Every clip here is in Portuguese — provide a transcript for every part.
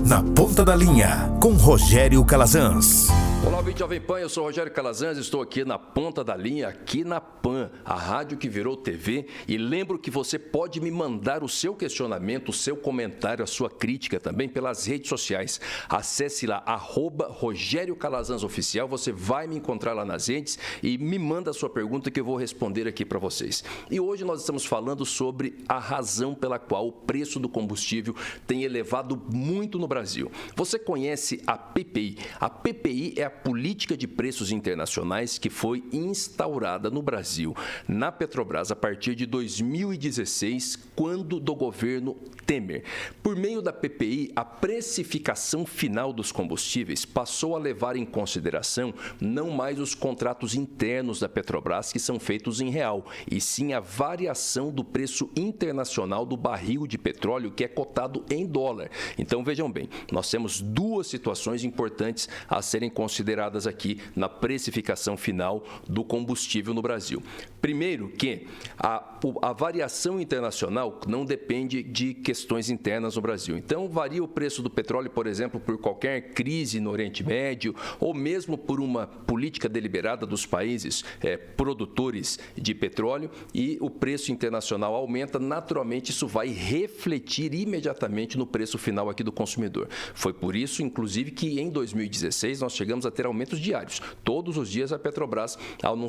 Na Ponta da Linha, com Rogério Calazans. Olá, ouvinte Jovem Pan, eu sou Rogério Calazans, estou aqui na Ponta da Linha, aqui na PAN, a rádio que virou TV, e lembro que você pode me mandar o seu questionamento, o seu comentário, a sua crítica também pelas redes sociais. Acesse lá, @Rogério Calazans Oficial, você vai me encontrar lá nas redes e me manda a sua pergunta que eu vou responder aqui para vocês. E hoje nós estamos falando sobre a razão pela qual o preço do combustível tem elevado muito no Brasil. Você conhece a PPI? A PPI é a Política de Preços Internacionais que foi instaurada no Brasil, na Petrobras, a partir de 2016, quando do governo Temer. Por meio da PPI, a precificação final dos combustíveis passou a levar em consideração não mais os contratos internos da Petrobras, que são feitos em real, e sim a variação do preço internacional do barril de petróleo, que é cotado em dólar. Então, vejam bem, nós temos duas situações importantes a serem consideradas aqui na precificação final do combustível no Brasil. Primeiro, que a variação internacional não depende de questões internas no Brasil. Então, varia o preço do petróleo, por exemplo, por qualquer crise no Oriente Médio ou mesmo por uma política deliberada dos países produtores de petróleo, e o preço internacional aumenta, naturalmente isso vai refletir imediatamente no preço final aqui do consumidor. Foi por isso, inclusive, que em 2016 nós chegamos a ter aumentos diários. Todos os dias a Petrobras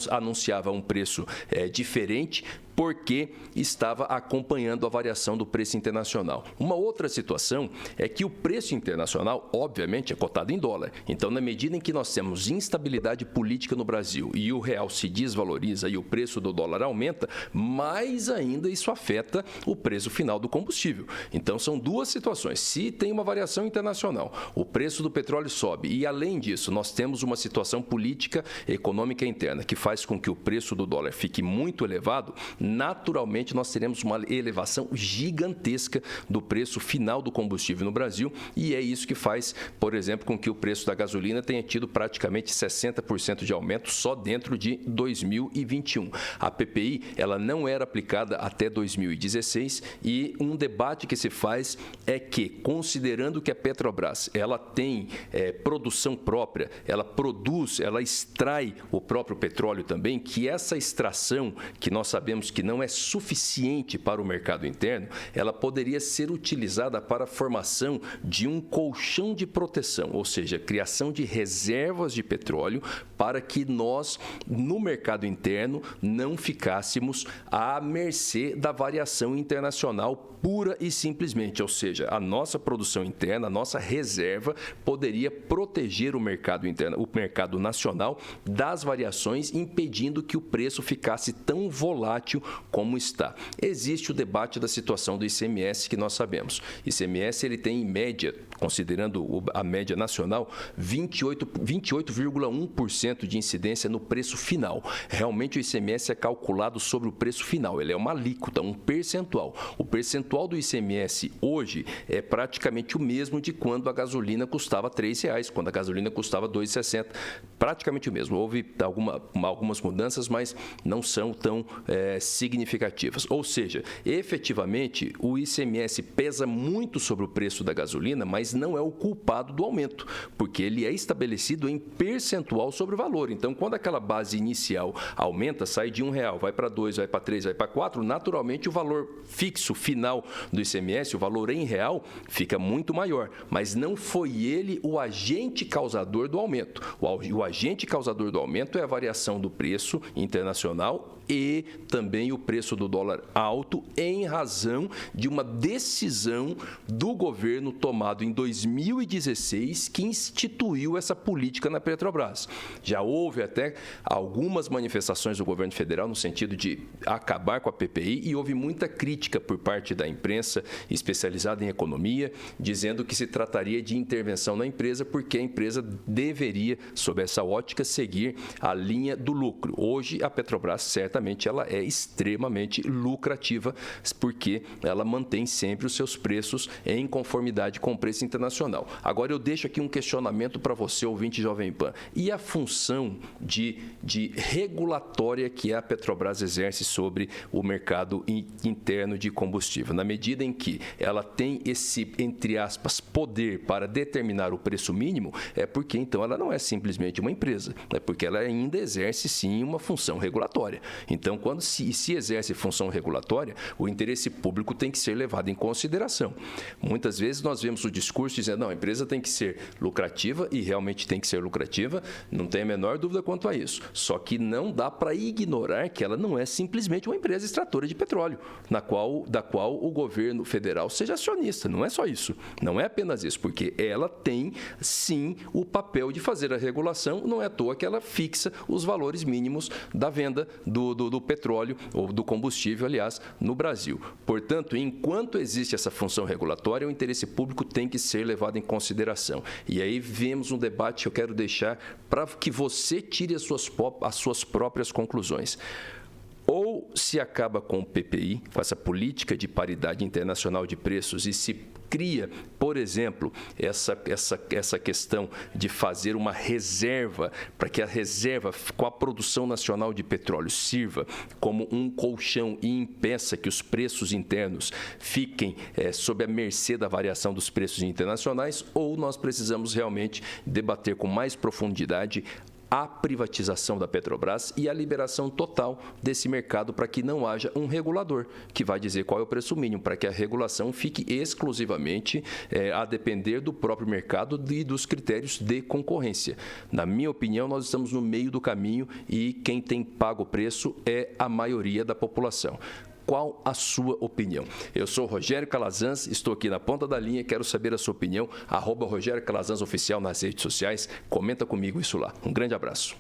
anunciava um preço diferente, porque estava acompanhando a variação do preço internacional. Uma outra situação é que o preço internacional, obviamente, é cotado em dólar. Então, na medida em que nós temos instabilidade política no Brasil e o real se desvaloriza e o preço do dólar aumenta, mais ainda isso afeta o preço final do combustível. Então, são duas situações. Se tem uma variação internacional, o preço do petróleo sobe e, além disso, nós temos uma situação política econômica interna que faz com que o preço do dólar fique muito elevado, naturalmente nós teremos uma elevação gigantesca do preço final do combustível no Brasil, e é isso que faz, por exemplo, com que o preço da gasolina tenha tido praticamente 60% de aumento só dentro de 2021. A PPI, ela não era aplicada até 2016, e um debate que se faz é que, considerando que a Petrobras ela tem produção própria, ela produz, ela extrai o próprio petróleo também, que essa extração, que nós sabemos que não é suficiente para o mercado interno, ela poderia ser utilizada para a formação de um colchão de proteção, ou seja, criação de reservas de petróleo para que nós, no mercado interno, não ficássemos à mercê da variação internacional pura e simplesmente, ou seja, a nossa produção interna, a nossa reserva poderia proteger o mercado interno, o mercado nacional das variações, impedindo que o preço ficasse tão volátil como está. Existe o debate da situação do ICMS, que nós sabemos. ICMS ele tem, em média, considerando a média nacional, 28,1% de incidência no preço final. Realmente o ICMS é calculado sobre o preço final, ele é uma alíquota, um percentual. O percentual do ICMS hoje é praticamente o mesmo de quando a gasolina custava R$3, quando a gasolina custava R$2,60, praticamente o mesmo. Houve algumas mudanças, mas não são tão significativas. Ou seja, efetivamente, o ICMS pesa muito sobre o preço da gasolina, mas não é o culpado do aumento, porque ele é estabelecido em percentual sobre o valor. Então, quando aquela base inicial aumenta, sai de R$1, vai para 2, vai para 3, vai para 4, naturalmente o valor fixo final do ICMS, o valor em real, fica muito maior. Mas não foi ele o agente causador do aumento. O agente causador do aumento é a variação do preço internacional e também o preço do dólar alto, em razão de uma decisão do governo tomado em 2016 que instituiu essa política na Petrobras. Já houve até algumas manifestações do governo federal no sentido de acabar com a PPI, e houve muita crítica por parte da imprensa especializada em economia, dizendo que se trataria de intervenção na empresa, porque a empresa deveria, sob essa ótica, seguir a linha do lucro. Hoje, a Petrobras certamente certamente ela é extremamente lucrativa, porque ela mantém sempre os seus preços em conformidade com o preço internacional. Agora, eu deixo aqui um questionamento para você, ouvinte Jovem Pan. E a função de regulatória que a Petrobras exerce sobre o mercado interno de combustível? Na medida em que ela tem esse, entre aspas, poder para determinar o preço mínimo, é porque, então, ela não é simplesmente uma empresa, é porque ela ainda exerce, sim, uma função regulatória. Então, quando se exerce função regulatória, o interesse público tem que ser levado em consideração. Muitas vezes nós vemos o discurso dizendo, não, a empresa tem que ser lucrativa, e realmente tem que ser lucrativa, não tem a menor dúvida quanto a isso. Só que não dá para ignorar que ela não é simplesmente uma empresa extratora de petróleo, da qual o governo federal seja acionista. Não é só isso, não é apenas isso, porque ela tem, sim, o papel de fazer a regulação, não é à toa que ela fixa os valores mínimos da venda do petróleo, ou do combustível, aliás, no Brasil. Portanto, enquanto existe essa função regulatória, o interesse público tem que ser levado em consideração. E aí vemos um debate que eu quero deixar para que você tire as suas próprias conclusões. Ou se acaba com o PPI, com essa política de paridade internacional de preços, e se cria, por exemplo, essa questão de fazer uma reserva, para que a reserva com a produção nacional de petróleo sirva como um colchão e impeça que os preços internos fiquem sob a mercê da variação dos preços internacionais, ou nós precisamos realmente debater com mais profundidade a privatização da Petrobras e a liberação total desse mercado para que não haja um regulador que vai dizer qual é o preço mínimo, para que a regulação fique exclusivamente a depender do próprio mercado e dos critérios de concorrência. Na minha opinião, nós estamos no meio do caminho e quem tem pago o preço é a maioria da população. Qual a sua opinião? Eu sou Rogério Calazans, estou aqui na ponta da linha, quero saber a sua opinião, @Rogério Calazans Oficial nas redes sociais, comenta comigo isso lá. Um grande abraço.